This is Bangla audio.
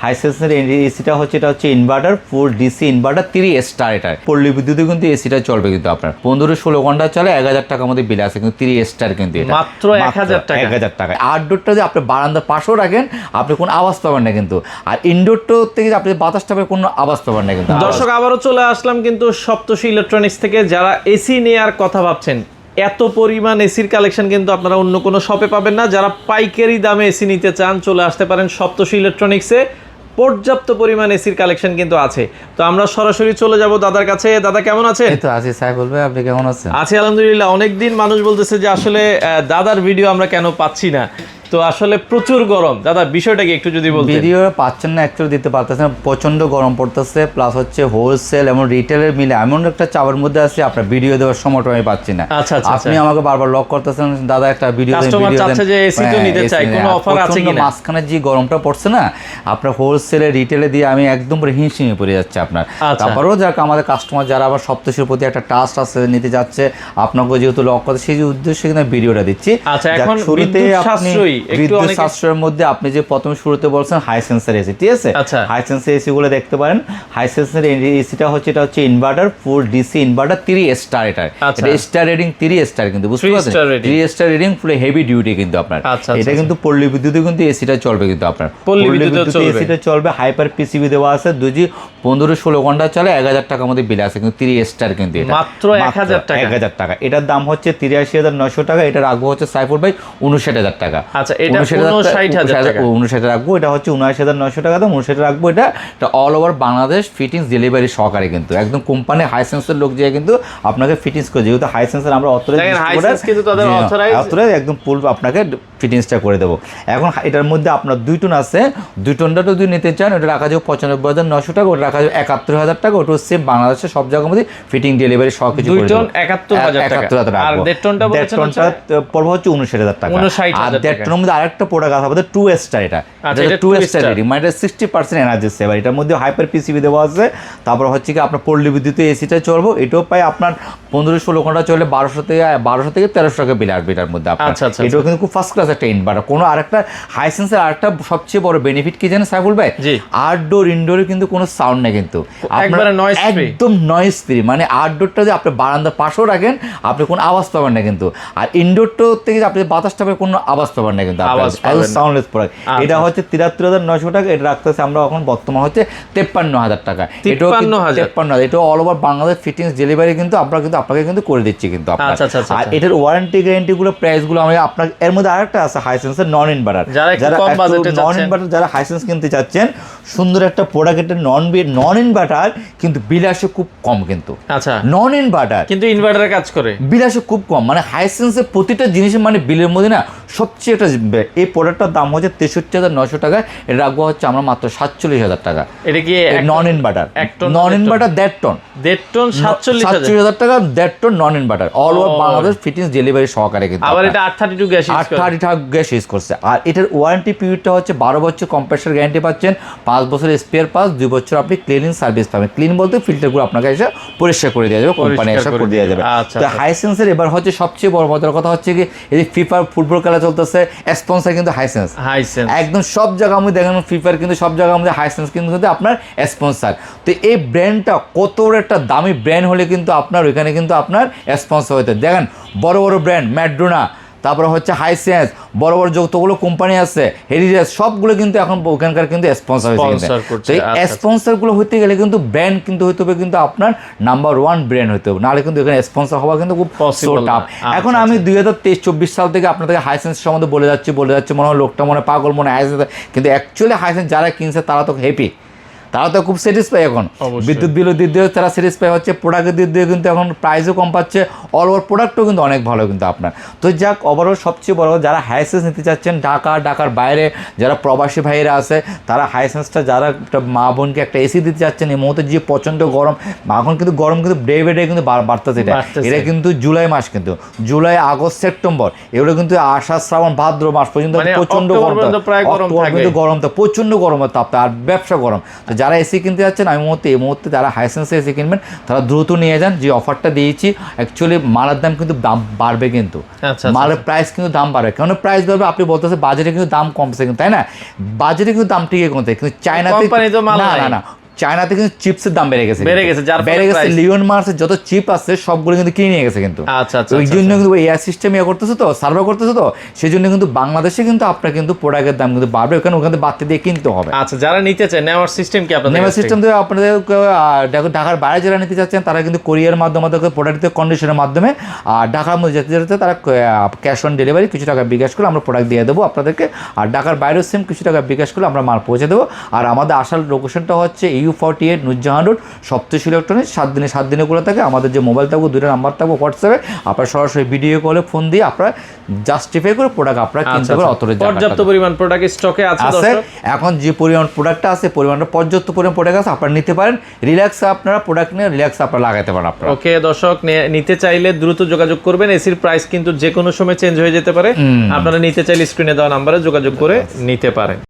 হাইসেন্সের এসিটা হচ্ছে এটা হচ্ছে ইনভার্টার 4 DC ইনভার্টার 3 স্টার। এটা পল্লী বিদ্যুতে কিন্তু এসিটা চলবে কিন্তু আপনার 15-16 ঘন্টা চলে 1000 টাকার মধ্যে বিল আছে কিন্তু 3 স্টার কিন্তু এটা মাত্র 1000 টাকা। 1000 টাকা। আউটডোরটা যে আপনি বারান্দার পাশেও রাখেন আপনি কোনো আওয়াজ পাবেন না কিন্তু, আর ইনডোরটা থেকে আপনি বাতাসটা পাবেন কোনো আওয়াজ পাবেন না কিন্তু। দর্শক আবারও চলে আসলাম কিন্তু সপ্তর্ষি ইলেকট্রনিক্স থেকে। যারা এসি নেওয়ার কথা ভাবছেন, এত পরিমাণ এসির কালেকশন কিন্তু আপনারা অন্য কোনো শপে পাবেন না। যারা পাইকারি দামে এসি নিতে চান চলে আসতে পারেন সপ্তর্ষি ইলেকট্রনিক্সে। পর্যাপ্ত পরিমাণ এসির কালেকশন কিন্তু আছে। তো আমরা সরাসরি চলে যাব দাদার কাছে। দাদা কেমন আছেন? এই তো আছি সাইফুল ভাই, আপনি কেমন আছেন? আছি আলহামদুলিল্লাহ। অনেকদিন মানুষ বলতেছে যে আসলে দাদার ভিডিও আমরা কেন পাচ্ছি না, তো আসলে প্রচুর গরম। দাদা বিষয়টা কি একটু যদি বলতেন। ভিডিও পাচ্ছেন না, একটু দিতে পারতেছেন না, প্রচন্ড গরম পড়তেছে, প্লাস হচ্ছে হোলসেল এবং রিটেলের মিলে এমন একটা চাপের মধ্যে আছে আপনার ভিডিও দেওয়ার সময়টা আমি পাচ্ছি না। আচ্ছা আচ্ছা, আপনি আমাকে বারবার লক করতেছেন দাদা একটা ভিডিও দেন, কাস্টমার ভিডিও দেন, চাচ্ছে যে এসি তো নিতে চাই, কোনো অফার আছে কিনা। মাঝখানে যে গরমটা পড়ছে না আপনার হোলসেলে রিটেলে দিয়ে আমি একদম পুরো হিমশিমে পড়ে যাচ্ছে আপনার। তারপরেও যাক আমাদের কাস্টমার যারা আবার সপ্তর্ষির প্রতি একটা ট্রাস্ট আছে, নিতে যাচ্ছে আপনাকে যেহেতু লক করতে, সেই উদ্দেশ্যে কিন্তু ভিডিওটা দিচ্ছি। আচ্ছা, এখন শুরুতে আপনি বিদ্যুৎ সাশ্রয়ের মধ্যে আপনি যে প্রথম শুরুতে বলছেন হাইসেন্সের এসি, ঠিক আছে? হাইসেন্সের এসি গুলো দেখতে পারেন। হাইসেন্সের এসিটা হচ্ছে এটা হচ্ছে ইনভার্টার 4 DC ইনভার্টার 3 স্টার। এটা স্টার রেটিং 3 স্টার কিন্তু, বুঝতে পারছেন? 3 স্টার রেটিং ফুল হেভি ডিউটি কিন্তু আপনার। এটা কিন্তু পল্লী বিদ্যুতে কিন্তু এসিটা চলবে কিন্তু আপনার পল্লী বিদ্যুতে এসিটা চলবে। হাইপার পিসিবি দেওয়া আছে, 2G 15-16 ঘন্টা চলে 1000 টাকার মধ্যে বিল আছে কিন্তু 3 স্টার কিন্তু এটা মাত্র 1000 টাকা। 1000 টাকা। এটার দাম হচ্ছে 83,900 টাকা। এটা রাখবো হচ্ছে সাইফুল ভাই 59,000 টাকা। আচ্ছা, এটা 59,000 টাকা। 59 রাখবো। এটা হচ্ছে 79,900 টাকা দাম। 59 রাখবো। এটা all over Bangladesh fittings delivery সহকারে কিন্তু একদম কোম্পানি হাইসেন্সের লোক যে কিন্তু আপনাকে ফিটিংস করে, যেহেতু হাইসেন্সের আমরা অথরাইজ একদম ফুল আপনাকে ফিটিংসটা করে দেবো। এখন এটার মধ্যে আপনার 2 টন আছে, 2 টনটা যদি নিতে চান ওটা রাখা যাবে 95,900 টাকা, ওটা রাখা যাবে 71,000 টাকা। ওটা হচ্ছে বাংলাদেশের সব জায়গার মধ্যে ফিটিং ডেলিভারি সহ কিছু 2 টন 71,000 টাকা। আর 1.5 টনটা বলছেন, 1.5 টনটা পড়বে হচ্ছে 59,000 টাকা। আর 1.5 টনের মধ্যে আরেকটা প্রোডাক্ট আছে আমাদের 2 স্টার। এটা 2 স্টার রেটিং, মানে 60% এনার্জি সেভার। এটার মধ্যে হাইপার পিসিবি দেওয়া আছে। তারপর হচ্ছে কি আপনার পল্লী বিদ্যুতে এসিটা চলবো। এটাও পাই আপনার 15-16 ঘন্টা চলে 1200 থেকে 1300 টাকা বিল আসবে এটার মধ্যে আপনার। এটাও কিন্তু খুব ফার্স্ট ক্লাস একটা ইনভার্টার। কোনো আরেকটা হাইসেন্সের আরেকটা সবচেয়ে বড় বেনিফিট কি জানেন সাইফুল ভাই? আউটডোর ইনডোরে কিন্তু কোনো সাউন্ড নেই কিন্তু, একদম নয়েজ ফ্রি। মানে আউটডোরটা যে আপনি বারান্দার পাশেও রাখেন আপনি কোনো আওয়াজ পাবেন না কিন্তু, আর ইনডোরটা থেকে আপনি বাতাসটা পাবেন কোনো আওয়াজ পাবেন না কিন্তু, সাউন্ডলেস প্রোডাক্ট। এটা হচ্ছে 73,900 টাকা। এটা রাখতেছে আমরা এখন বর্তমান হচ্ছে 53,000 টাকা। এটাও 53,000। এটা all over Bangladesh fittings delivery কিন্তু আমরা কিন্তু আপনাকে কিন্তু করে দিচ্ছি কিন্তু। আর এটার ওয়ারেন্টি গ্যারান্টি গুলো প্রাইস গুলো আমি আপনার এর মধ্যে আরেকটা আছে হাইসেন্সের নন ইনভার্টার। যারা নন ইনভার্টার যারা হাইসেন্স কিনতে চাচ্ছেন, সুন্দর একটা প্রোডাক্ট, এটা নন ইনভার্টার কিন্তু বিল আসে খুব কম কিন্তু। আচ্ছা, নন ইনভার্টার কিন্তু ইনভার্টারের কাজ করে, বিল আসে খুব কম। মানে হাইসেন্সের প্রতিটা জিনিসের মানে বিলের মধ্যে না সবচেয়ে একটা এই প্রোডাক্টটার দাম হচ্ছে 63,900 টাকা। এটা রাখবো হচ্ছে আমরা মাত্র 47,000 টাকা। এটা কি non inverter? Non inverter 1.5 ton 47,000 টাকা। 1.5 ton non inverter all over Bangladesh fittings delivery সহকারে কিন্তু। আবার এটা 832 গ্যাস ইউজ করছে। আর এটার ওয়ারেন্টি পিরিয়ডটা হচ্ছে 12 বছর কম্প্রেসার গ্যারান্টি পাচ্ছেন, 5 বছর স্পেয়ার পার্টস, 2 বছর আপনি ক্লিনিং সার্ভিস পাবেন। ক্লিন বলতে ফিল্টারগুলো আপনাকে এসে পরিষ্কার করে দেওয়া যাবে, কোম্পানি এসে করে দেওয়া যাবে। তো হাইসেন্সের এবার হচ্ছে সবচেয়ে বড় মজার কথা হচ্ছে কি এই ফিফা ফুটবল খেলা চলতেছে, স্পন্সর কিন্তু হাইসেন্স। একদম সব জায়গার মধ্যে দেখেন ফিফার কিন্তু সব জায়গার মধ্যে হাইসেন্স কিন্তু আপনার স্পন্সর। তো এই ব্র্যান্ডটা কত বড় একটা দামি ব্র্যান্ড হলে কিন্তু আপনার ওইখানে কিন্তু আপনার স্পন্সর হইতে দেখেন বড় বড় ব্র্যান্ড ম্যাডোনা, তারপরে হচ্ছে হাইসেন্স, বড় বড় যতগুলো কোম্পানি আছে হেরিটেজ, সবগুলো কিন্তু এখন ওখানকার কিন্তু স্পন্সর হয়েছে। তো এই স্পন্সরগুলো হইতে গেলে কিন্তু ব্র্যান্ড কিন্তু হইতে হবে কিন্তু আপনার নাম্বার 1 ব্র্যান্ড হইতে হবে, নাহলে কিন্তু এখানে স্পন্সর হওয়া কিন্তু খুব টাফ। এখন আমি 2023-24 সাল থেকে আপনাদেরকে হাইসেন্স সম্বন্ধে বলে যাচ্ছি মনে হয় লোকটা মনে পাগল মনে হাইসেন্স, কিন্তু অ্যাকচুয়ালি হাইসেন্স যারা কিনছে তারা তো হ্যাপি, তারা তো খুব স্যাটিসফাই। এখন বিদ্যুৎ বিলের দিক দিয়ে তারা স্যাটিসফাই হচ্ছে, প্রোডাক্টের দিক দিয়ে কিন্তু এখন প্রাইসও কম পাচ্ছে, অল ওভার প্রোডাক্টও কিন্তু অনেক ভালো কিন্তু আপনার। তো যাক, ওভারঅল সবচেয়ে বড় যারা হাইসেন্স নিতে চাচ্ছেন ঢাকার বাইরে যারা প্রবাসী ভাইয়েরা আছে, তারা হাইসেন্সটা যারা একটা মা বোনকে একটা এসি দিতে চাচ্ছেন, এই মুহূর্তে যে প্রচণ্ড গরম, এখন কিন্তু গরম কিন্তু ডে বাই ডে কিন্তু বাড়তেছে। এটা কিন্তু জুলাই মাস, কিন্তু জুলাই, আগস্ট, সেপ্টেম্বর এগুলো কিন্তু আষাঢ়, শ্রাবণ, ভাদ্র মাস পর্যন্ত প্রচণ্ড গরম, কিন্তু গরমটা প্রচণ্ড গরমের তাপ আর ব্যবসা গরম। যারা এসি কিনতে যাচ্ছেন আমি এই মুহূর্তে যারা হাইসেন্সে এসি কিনবেন তারা দ্রুত নিয়ে যান, যে অফারটা দিয়েছি। অ্যাকচুয়ালি মালের দাম কিন্তু দাম বাড়বে, কিন্তু মালের প্রাইস কিন্তু দাম বাড়বে। কেন প্রাইস বাড়বে? আপনি বলতেছে বাজারে কিন্তু দাম কমছে, কিন্তু তাই না? বাজারে কিন্তু দাম ঠিকই কমছে, কিন্তু চায়নাতে না চায়নাতে কিন্তু চিপসের দাম বেড়ে গেছে, লিওন মার্সের যত চিপ আছে সবগুলো কিন্তু কিনে নিয়ে গেছে কিন্তু। ওই জন্য কিন্তু এয়ার সিস্টেম করতেছে তো, সার্ভার করতেছে তো, সেই জন্য কিন্তু বাংলাদেশে কিন্তু আপনার কিন্তু প্রোডাক্টের দাম কিন্তু বাড়বে, কারণ ওখানে বাড়তে দিয়ে কিনতে হবে। আচ্ছা, যারা নিতে চায় নেওয়ার সিস্টেম কি আপনাদের? নেওয়ার সিস্টেম দিয়ে আপনাদের ঢাকার বাইরে যারা নিতে চাচ্ছেন তারা কিন্তু কোরিয়ার মাধ্যমে প্রোডাক্ট কন্ডিশনের মাধ্যমে, আর ঢাকার মধ্যে যেতে যেতে তারা ক্যাশ অন ডেলিভারি কিছু টাকা বিকাশ করে আমরা প্রোডাক্ট দিয়ে দেবো আপনাদেরকে, আর ঢাকার বাইরেও সেম কিছু টাকা বিকাশ করে আমরা মাল পৌঁছে দেবো। আর আমাদের আসার লোকেশনটা হচ্ছে EU48 নুরজাহান রোড, সপ্তর্ষি ইলেকট্রনিক্স। 7 দিনে খোলা থাকে। আমাদের যে মোবাইল থাকবে, 2টা নাম্বার থাকবে হোয়াটসঅ্যাপে, আপনারা সরাসরি ভিডিও কলে ফোন দিয়ে আপনারা জাস্টিফাই করে প্রোডাক্ট আপনারা কিনতে পারেন। পর্যাপ্ত পরিমাণ প্রোডাক্ট স্টকে আছে। এখন যে পরিমাণ প্রোডাক্টটা আছে, পরিমাণটা পর্যাপ্ত পরিমাণ প্রোডাক্ট আছে, আপনারা নিতে পারেন। রিল্যাক্স আপনারা প্রোডাক্ট নিয়ে রিল্যাক্স আপনারা লাগাতে পারেন আপনারা। ওকে দর্শক, নিতে চাইলে দ্রুত যোগাযোগ করবেন। এসির প্রাইস কিন্তু যে কোনো সময় চেঞ্জ হয়ে যেতে পারে, আপনারা নিতে চাইলে স্ক্রিনে দেওয়া নাম্বারে যোগাযোগ করে নিতে পারেন।